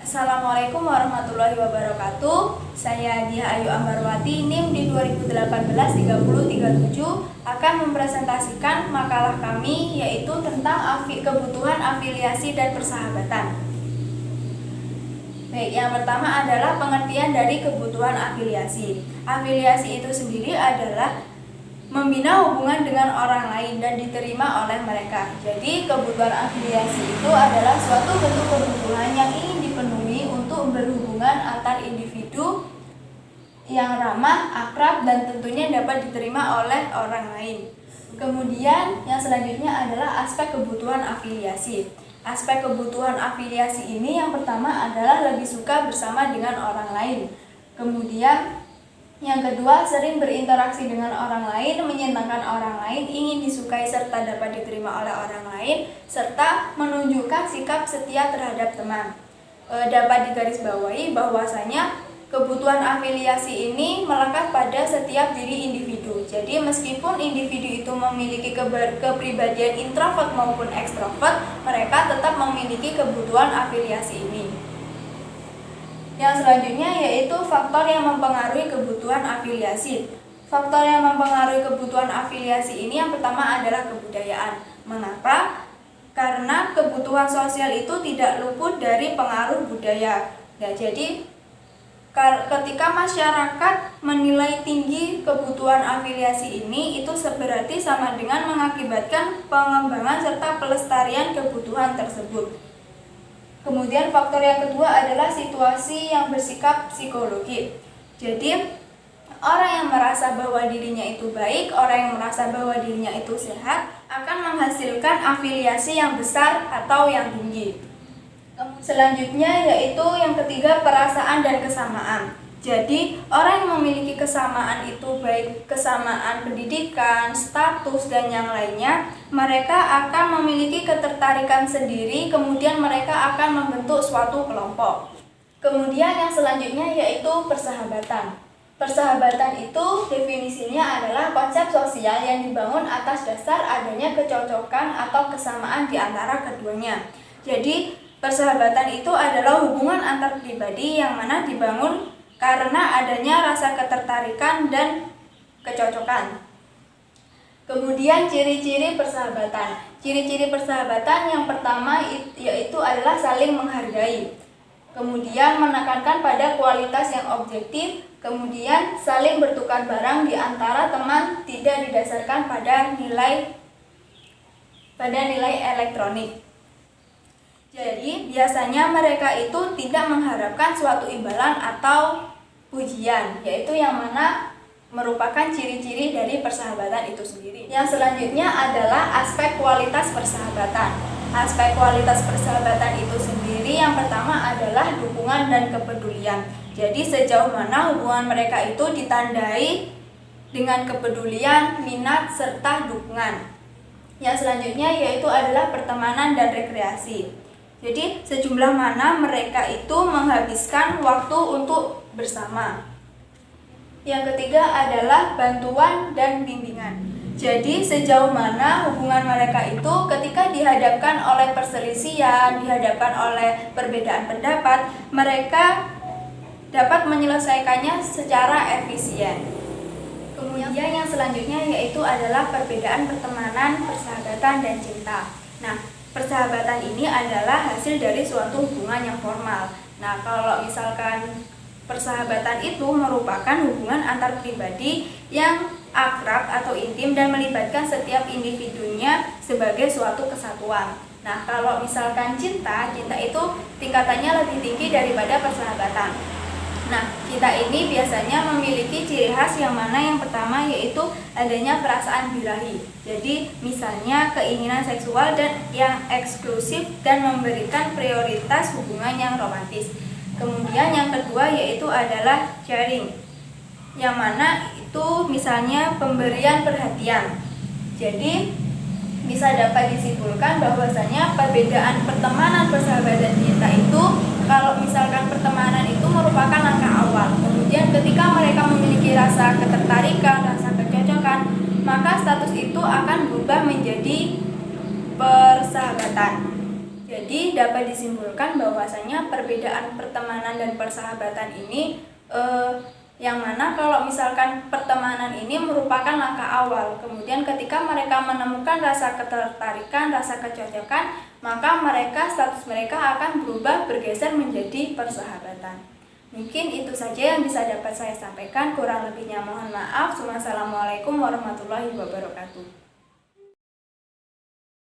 Assalamualaikum warahmatullahi wabarakatuh. Saya Diah Ayu Ambarwati, NIM di 2018-3037 akan mempresentasikan makalah kami, yaitu tentang kebutuhan afiliasi dan persahabatan. Baik, yang pertama adalah pengertian dari kebutuhan afiliasi. Afiliasi itu sendiri adalah membina hubungan dengan orang lain dan diterima oleh mereka. Jadi kebutuhan afiliasi itu adalah suatu bentuk kebutuhan yang ingin dipenuhi untuk berhubungan antar individu yang ramah, akrab, dan tentunya dapat diterima oleh orang lain. Kemudian yang selanjutnya adalah aspek kebutuhan afiliasi. Aspek kebutuhan afiliasi ini yang pertama adalah lebih suka bersama dengan orang lain. Kemudian yang kedua, sering berinteraksi dengan orang lain, menyenangkan orang lain, ingin disukai serta dapat diterima oleh orang lain, serta menunjukkan sikap setia terhadap teman. Dapat digarisbawahi bahwasanya kebutuhan afiliasi ini melekat pada setiap diri individu. Jadi meskipun individu itu memiliki kepribadian introvert maupun ekstrovert, mereka tetap memiliki kebutuhan afiliasi ini. Yang selanjutnya yaitu faktor yang mempengaruhi kebutuhan afiliasi. Faktor yang mempengaruhi kebutuhan afiliasi ini yang pertama adalah kebudayaan. Mengapa? Karena kebutuhan sosial itu tidak luput dari pengaruh budaya. Nah, jadi ketika masyarakat menilai tinggi kebutuhan afiliasi ini, itu berarti sama dengan mengakibatkan pengembangan serta pelestarian kebutuhan tersebut. Kemudian faktor yang kedua adalah situasi yang bersikap psikologi. Jadi orang yang merasa bahwa dirinya itu baik, orang yang merasa bahwa dirinya itu sehat akan menghasilkan afiliasi yang besar atau yang tinggi. Selanjutnya yaitu yang ketiga, perasaan dan kesamaan. Jadi orang yang memiliki kesamaan itu baik kesamaan pendidikan, status, dan yang lainnya, mereka akan memiliki ketertarikan sendiri, kemudian mereka akan membentuk suatu kelompok. Kemudian yang selanjutnya yaitu persahabatan. Persahabatan itu definisinya adalah konsep sosial yang dibangun atas dasar adanya kecocokan atau kesamaan di antara keduanya. Jadi persahabatan itu adalah hubungan antar pribadi yang mana dibangun karena adanya rasa ketertarikan dan kecocokan. Kemudian ciri-ciri persahabatan. Ciri-ciri persahabatan yang pertama yaitu adalah saling menghargai. Kemudian menekankan pada kualitas yang objektif. Kemudian saling bertukar barang di antara teman, tidak didasarkan pada nilai elektronik. Jadi biasanya mereka itu tidak mengharapkan suatu imbalan atau pujian, yaitu yang mana merupakan ciri-ciri dari persahabatan itu sendiri. Yang selanjutnya adalah aspek kualitas persahabatan. Aspek kualitas persahabatan itu sendiri yang pertama adalah dukungan dan kepedulian. Jadi sejauh mana hubungan mereka itu ditandai dengan kepedulian, minat, serta dukungan. Yang selanjutnya yaitu adalah pertemanan dan rekreasi. Jadi sejumlah mana mereka itu menghabiskan waktu untuk bersama. Yang ketiga adalah bantuan dan bimbingan. Jadi sejauh mana hubungan mereka itu ketika dihadapkan oleh perselisihan, dihadapkan oleh perbedaan pendapat, mereka dapat menyelesaikannya secara efisien. Kemudian yang selanjutnya yaitu adalah perbedaan pertemanan, persahabatan, dan cinta. Nah, persahabatan ini adalah hasil dari suatu hubungan yang formal. Nah, kalau misalkan persahabatan itu merupakan hubungan antar pribadi yang akrab atau intim dan melibatkan setiap individunya sebagai suatu kesatuan. Nah, kalau misalkan cinta itu tingkatannya lebih tinggi daripada persahabatan. Nah, cinta ini biasanya memiliki ciri khas yang mana yang pertama yaitu adanya perasaan birahi. Jadi misalnya keinginan seksual dan yang eksklusif dan memberikan prioritas hubungan yang romantis. Kemudian yang kedua yaitu adalah sharing, yang mana itu misalnya pemberian perhatian. Jadi bisa dapat disimpulkan bahwasanya perbedaan pertemanan, persahabatan, cinta itu, kalau misalkan pertemanan itu merupakan langkah awal. Kemudian ketika mereka memiliki rasa ketertarikan, rasa kecocokan, maka status itu akan berubah menjadi persahabatan. Jadi dapat disimpulkan bahwasanya perbedaan pertemanan dan persahabatan ini yang mana kalau misalkan pertemanan ini merupakan langkah awal, kemudian ketika mereka menemukan rasa ketertarikan, rasa kecocokan, maka status mereka akan berubah bergeser menjadi persahabatan. Mungkin itu saja yang bisa dapat saya sampaikan, kurang lebihnya mohon maaf. Wassalamualaikum warahmatullahi wabarakatuh.